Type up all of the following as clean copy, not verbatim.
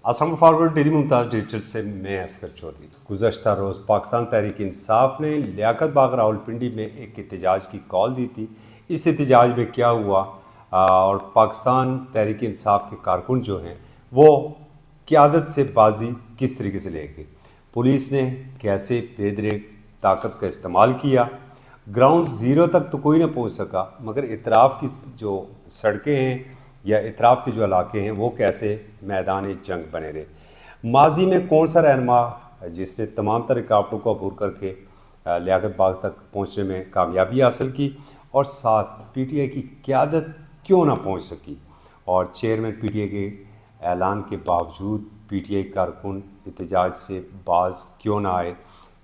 Assam forward daily Mumtaz digital से मैं असगर चौधरी। गुज़श्ता रोज़ पाकिस्तान तहरीक इंसाफ ने लियाकत बाग रावलपिंडी में एक एहतजाज की कॉल दी थी। इस एहतजाज में क्या हुआ और पाकिस्तान तहरीक इंसाफ के कारकुन जो हैं वो क़यादत से बाजी किस तरीके से ले गए, पुलिस ने कैसे बेदरेक ताकत का इस्तेमाल किया, ग्राउंड ज़ीरो तक तो कोई ना पहुंच सका, मगर इतराफ़ की जो सड़कें हैं या इतराफ़ के जो इलाके हैं वो कैसे मैदान जंग बने रहे। माजी में कौन सा रहनुमा जिसने तमाम तर रुकावटों को अबूर करके लियाकत बाग तक पहुंचने में कामयाबी हासिल की, और साथ पीटीआई की क़यादत क्यों ना पहुंच सकी, और चेयरमैन पीटीआई के ऐलान के बावजूद पीटीआई कारकुन एहतजाज से बाज क्यों ना आए।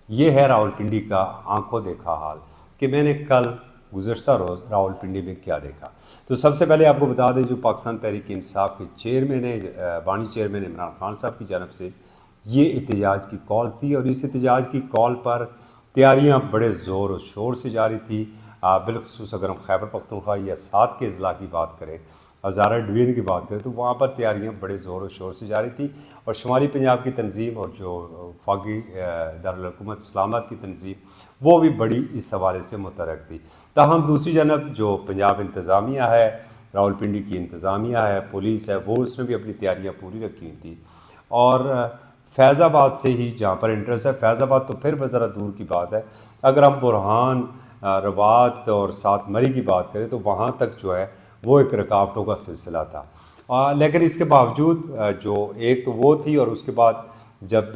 ये है रावलपिंडी का आंखों देखा हाल कि मैंने कल गुज़श्ता रोज़ रावलपिंडी में क्या देखा। तो सबसे पहले आपको बता दें, जो पाकिस्तान तहरीक इंसाफ के चेयरमैन है, बानी चेयरमैन इमरान खान साहब की जानब से ये एहतजाज की कॉल थी, और इस एहतजाज की कॉल पर तैयारियां बड़े ज़ोर और शोर से जारी थी। बिलखसूस अगर हम खैबर पख्तूनख्वा या 7 के अजला की बात करें, हज़ारा डिवीज़न की बात करें, तो वहाँ पर तैयारियां बड़े ज़ोर और शोर से जारी थी, और शुमाली पंजाब की तंजीम और जो वफाकी दारुल हुकूमत इस्लामाबाद की तंजीम वो भी बड़ी इस हवाले से मुतरक थी। ताहम दूसरी जानब जो पंजाब इंतज़ामिया है, रावलपिंडी की इंतज़ामिया है, पुलिस है, वो उसने भी अपनी तैयारियाँ पूरी रखी हुई थी। और फैज़ाबाद से ही जहाँ पर इंटरेस्ट है, फैज़ाबाद तो फिर ज़रा दूर की बात है, अगर हम बुरहान, रवात और सात मरी की बात करें तो वहाँ तक जो है वो एक रुकावटों का सिलसिला था। लेकिन इसके बावजूद जो एक तो वो थी, और उसके बाद जब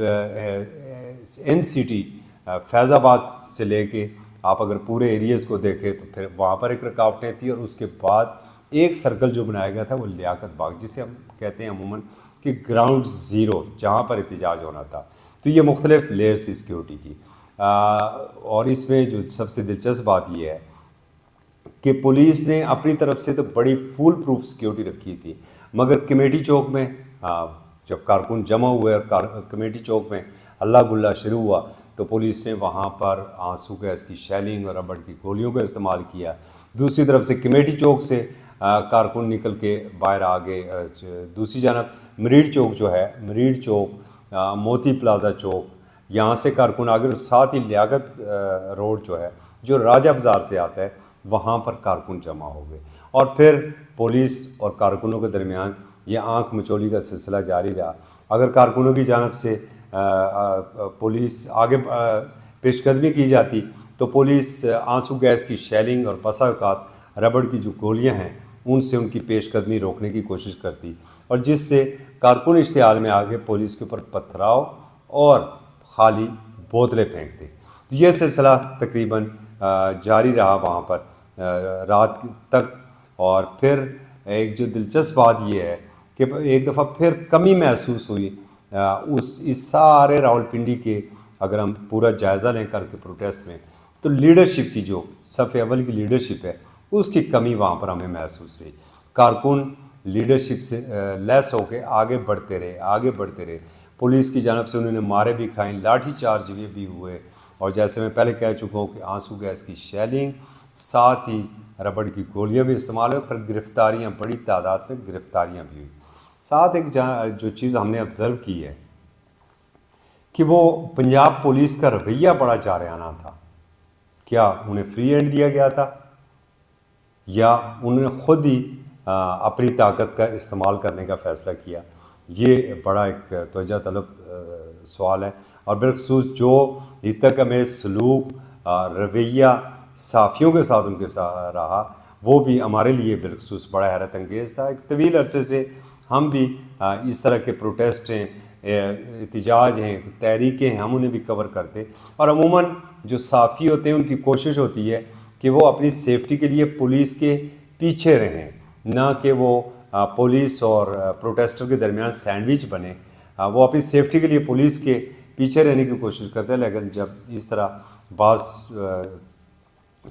NCT फैज़ाबाद से लेके आप अगर पूरे एरियाज़ को देखें तो फिर वहाँ पर एक रुकावटें थी, और उसके बाद एक सर्कल जो बनाया गया था वो लियाकत बाग, जिसे हम कहते हैं अमूमन कि ग्राउंड ज़ीरो, जहाँ पर एहतजाज होना था। तो ये मुख्तलिफ लेयर्स थी सिक्योरिटी की। और इसमें जो सबसे दिलचस्प बात ये है कि पुलिस ने अपनी तरफ से तो बड़ी फुल प्रूफ सिक्योरिटी रखी थी, मगर कमेटी चौक में जब कारकुन जमा हुए और कमेटी चौक में हल्ला गुल्ला शुरू हुआ तो पुलिस ने वहाँ पर आंसू गैस की शेलिंग और रबड़ की गोलियों का इस्तेमाल किया। दूसरी तरफ से कमेटी चौक से कारकुन निकल के बाहर आ गए। दूसरी जानब मरीड चौक जो है, मरीड चौक, मोती प्लाजा चौक, यहाँ से कारकुन आ गए, और साथ ही लियाकत रोड जो है जो राजा बाज़ार से आता है वहाँ पर कारकुन जमा हो गए, और फिर पुलिस और कारकुनों के दरमियान ये आंख मचोली का सिलसिला जारी रहा। अगर कारकुनों की जानब से पुलिस आगे पेशकदमी की जाती तो पुलिस आंसू गैस की शेलिंग और बसा औक़ात रबड़ की जो गोलियां हैं उनसे उनकी पेशकदमी रोकने की कोशिश करती, और जिससे कारकुन इश्तिहाल में आगे पुलिस के ऊपर पथराव और खाली बोतलें फेंकते। तो ये सिलसिला तकरीबन जारी रहा वहाँ पर रात तक। और फिर एक जो दिलचस्प बात ये है कि एक दफ़ा फिर कमी महसूस हुई इस सारे रावलपिंडी के, अगर हम पूरा जायज़ा लें करके प्रोटेस्ट में, तो लीडरशिप की जो सफ़े अव्वल की लीडरशिप है उसकी कमी वहाँ पर हमें महसूस रही। कारकुन लीडरशिप से लेस होकर आगे बढ़ते रहे। पुलिस की जानब से उन्होंने मारे भी खाएँ, लाठी चार्ज भी हुए, और जैसे मैं पहले कह चुका हूँ कि आंसू गैस की शेलिंग, साथ ही रबड़ की गोलियां भी इस्तेमाल हुई, फिर गिरफ्तारियां, बड़ी तादाद में गिरफ्तारियां भी हुई। साथ एक जो चीज़ हमने ऑब्ज़र्व की है कि वो पंजाब पुलिस का रवैया बड़ा जारहाना था। क्या उन्हें फ्री हैंड दिया गया था, या उन्होंने खुद ही अपनी ताकत का इस्तेमाल करने का फ़ैसला किया? ये बड़ा एक तवज्जो तलब सवाल है। और बिलखसूस जो इतक में सलूक रवैया साफ़ियों के साथ उनके साथ रहा, वो भी हमारे लिए बिलखसूस बड़ा हैरत अंगेज़ था। एक तवील अरसे से हम भी इस तरह के प्रोटेस्ट हैं, एहतजाज हैं, तहरीकें हैं, हम उन्हें भी कवर करते। और अमूमन जो साफ़ी होते हैं उनकी कोशिश होती है कि वो अपनी सेफ्टी के लिए पुलिस के पीछे रहें, ना कि वो पुलिस और प्रोटेस्टर के दरमियान सैंडविच बने। वो अपनी सेफ्टी के लिए पुलिस के पीछे रहने की कोशिश करते हैं। लेकिन जब इस तरह बाज़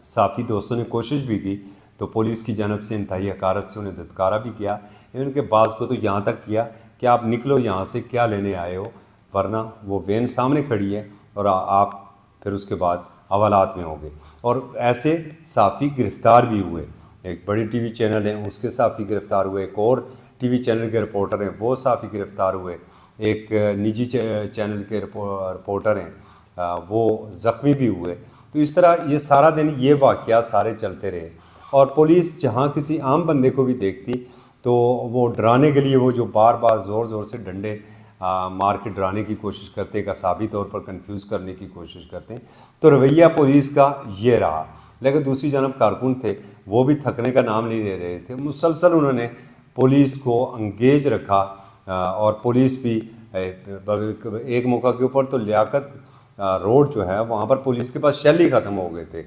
साफ़ी दोस्तों ने कोशिश भी की तो पुलिस की जानब से इंतहाई हकारत से उन्हें धत्कारा भी किया। इनके बाज़ को तो यहाँ तक किया कि आप निकलो यहाँ से, क्या लेने आए हो, वरना वो वैन सामने खड़ी है और आप फिर उसके बाद हवालात में होंगे। और ऐसे साफ़ी गिरफ़्तार भी हुए। एक बड़ी टीवी चैनल है उसके साफ़ी गिरफ़्तार हुए, एक और टीवी चैनल के रिपोर्टर हैं वो साफ़ी गिरफ़्तार हुए। ایک نجی چینل کے رپورٹر ہیں وہ زخمی بھی ہوئے۔ تو اس طرح یہ سارا دن یہ واقعات سارے چلتے رہے، اور پولیس جہاں کسی عام بندے کو بھی دیکھتی تو وہ ڈرانے کے لیے وہ جو بار بار زور زور سے ڈنڈے مار کے ڈرانے کی کوشش کرتے، ایک اعصابی طور پر کنفیوز کرنے کی کوشش کرتے ہیں۔ تو رویہ پولیس کا یہ رہا، لیکن دوسری جانب کارکن تھے وہ بھی تھکنے کا نام نہیں لے رہے تھے، مسلسل انہوں نے پولیس کو انگیج رکھا، اور پولیس بھی ایک موقع کے اوپر تو لیاقت روڈ جو ہے وہاں پر پولیس کے پاس شیل ہی ختم ہو گئے تھے۔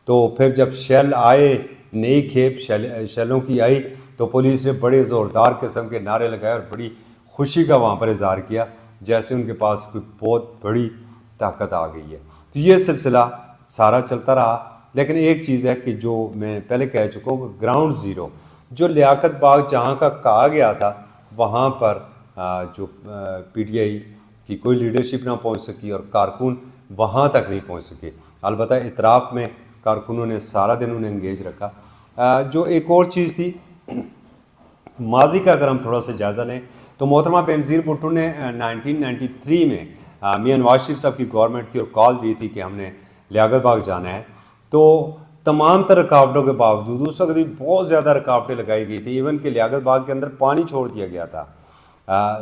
تو پھر جب شیل آئے، نئی کھیپ شیلوں کی آئی، تو پولیس نے بڑے زوردار قسم کے نعرے لگائے اور بڑی خوشی کا وہاں پر اظہار کیا، جیسے ان کے پاس کوئی بہت بڑی طاقت آ گئی ہے۔ تو یہ سلسلہ سارا چلتا رہا، لیکن ایک چیز ہے کہ جو میں پہلے کہہ چکا ہوں کہ گراؤنڈ زیرو جو لیاقت باغ جہاں کا کہا گیا تھا، وہاں پر جو پی ٹی آئی کی کوئی لیڈرشپ نہ پہنچ سکی اور کارکن وہاں تک نہیں پہنچ سکے۔ البتہ اطراف میں کارکنوں نے سارا دن انہیں انگیج رکھا۔ جو ایک اور چیز تھی ماضی کا، اگر ہم تھوڑا سا جائزہ لیں تو محترمہ بینظیر بھٹو نے 1993 میں میاں نواز شریف صاحب کی گورنمنٹ تھی اور کال دی تھی کہ ہم نے لیاقت باغ جانا ہے، تو تمام تر رکاوٹوں کے باوجود اس وقت بھی بہت زیادہ رکاوٹیں لگائی گئی تھیں، ایون کہ لیاقت باغ کے اندر پانی چھوڑ دیا گیا تھا،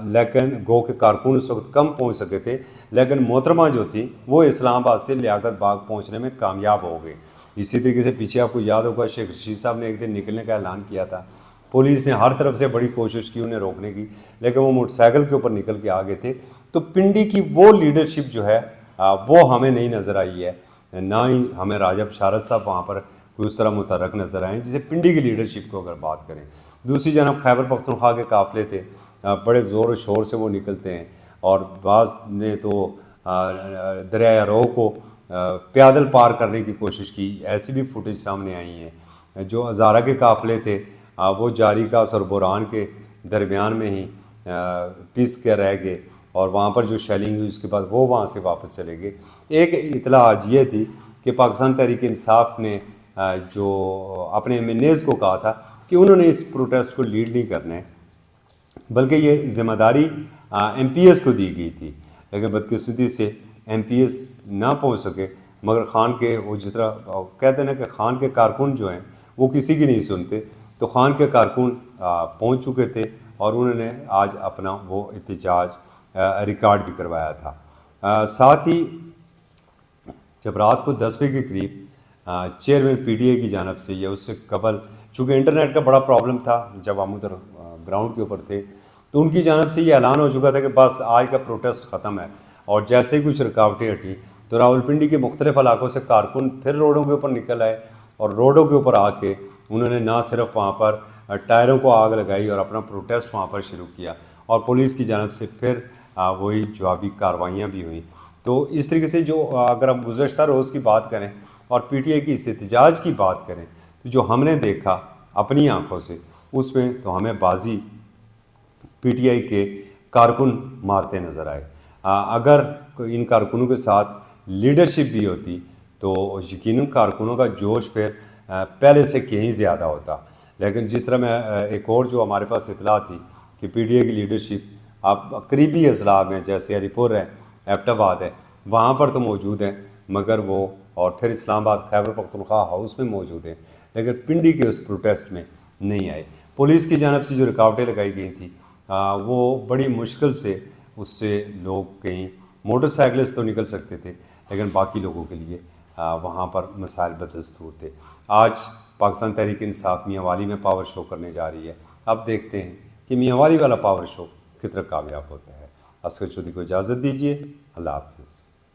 لیکن گو کہ کارکن اس وقت کم پہنچ سکے تھے، لیکن محترمہ جو تھی وہ اسلام آباد سے لیاقت باغ پہنچنے میں کامیاب ہو گئے۔ اسی طریقے سے پیچھے آپ کو یاد ہوگا شیخ رشید صاحب نے ایک دن نکلنے کا اعلان کیا تھا، پولیس نے ہر طرف سے بڑی کوشش کی انہیں روکنے کی، لیکن وہ موٹر سائیکل کے اوپر نکل کے آگے تھے۔ تو پنڈی کی وہ لیڈرشپ جو ہے وہ ہمیں نہیں نظر آئی ہے، نہ ہی ہمیں راجہ بشارت صاحب وہاں پر کوئی اس طرح متحرک نظر آئیں جسے پنڈی کی لیڈرشپ کو اگر بات کریں۔ دوسری جانب خیبر پختونخوا کے قافلے تھے، بڑے زور و شور سے وہ نکلتے ہیں، اور بعض نے تو دریائے رو کو پیادل پار کرنے کی کوشش کی، ایسی بھی فوٹیج سامنے آئی ہیں۔ جو ہزارہ کے قافلے تھے وہ جاری کاس اور بوران کے درمیان میں ہی پس کے رہ گئے، اور وہاں پر جو شیلنگ ہوئی اس کے بعد وہ وہاں سے واپس چلے گئے۔ ایک اطلاع آج یہ تھی کہ پاکستان تحریک انصاف نے جو اپنے ایم این ایز کو کہا تھا کہ انہوں نے اس پروٹیسٹ کو لیڈ نہیں کرنا ہے، بلکہ یہ ذمہ داری ایم پی ایس کو دی گئی تھی، لیکن بدقسمتی سے ایم پی ایس نہ پہنچ سکے، مگر خان کے وہ جس طرح کہتے ہیں نا کہ خان کے کارکن جو ہیں وہ کسی کی نہیں سنتے، تو خان کے کارکن پہنچ چکے تھے اور انہوں نے آج اپنا وہ احتجاج ریکارڈ بھی کروایا تھا۔ ساتھ ہی جب رات کو 10 بجے کے قریب چیئرمین پی ٹی آئی کی جانب سے یا اس سے قبل، چونکہ انٹرنیٹ کا بڑا پرابلم تھا جب ہم ادھر گراؤنڈ کے اوپر تھے، تو ان کی جانب سے یہ اعلان ہو چکا تھا کہ بس آج کا پروٹیسٹ ختم ہے، اور جیسے ہی کچھ رکاوٹیں ہٹیں تو راولپنڈی کے مختلف علاقوں سے کارکن پھر روڈوں کے اوپر نکل آئے، اور روڈوں کے اوپر آ کے انہوں نے نہ صرف وہاں پر ٹائروں کو آگ لگائی اور اپنا پروٹیسٹ وہاں پر شروع کیا، اور پولیس کی جانب سے پھر وہی جوابی کارروائیاں بھی ہوئیں۔ تو اس طریقے سے جو اگر ہم گزشتہ روز کی بات کریں اور پی ٹی آئی کی اس احتجاج کی بات کریں تو جو ہم نے دیکھا اپنی آنکھوں سے اس میں تو ہمیں بازی پی ٹی آئی کے کارکن مارتے نظر آئے۔ اگر ان کارکنوں کے ساتھ لیڈرشپ بھی ہوتی تو یقیناً کارکنوں کا جوش پھر پہلے سے کہیں زیادہ ہوتا، لیکن جس طرح میں ایک اور جو ہمارے پاس اطلاع تھی کہ پی ٹی آئی کی لیڈرشپ آپ قریبی اضلاع میں جیسے علی پور ہے، ایبٹ آباد ہے، وہاں پر تو موجود ہیں، مگر وہ اور پھر اسلام آباد خیبر پختونخوا ہاؤس میں موجود ہیں، لیکن پنڈی کے اس پروٹیسٹ میں نہیں آئے۔ پولیس کی جانب سے جو رکاوٹیں لگائی گئی تھیں وہ بڑی مشکل سے اس سے لوگ کہیں موٹر سائیکل سے تو نکل سکتے تھے، لیکن باقی لوگوں کے لیے وہاں پر مسائل بدستور تھے۔ آج پاکستان تحریک انصاف میاں والی میں پاور شو کرنے جا رہی ہے، اب دیکھتے ہیں کہ میاں والی والا پاور شو کتنا کامیاب ہوتا ہے۔ اصغر چودھری کو اجازت دیجیے، اللہ حافظ۔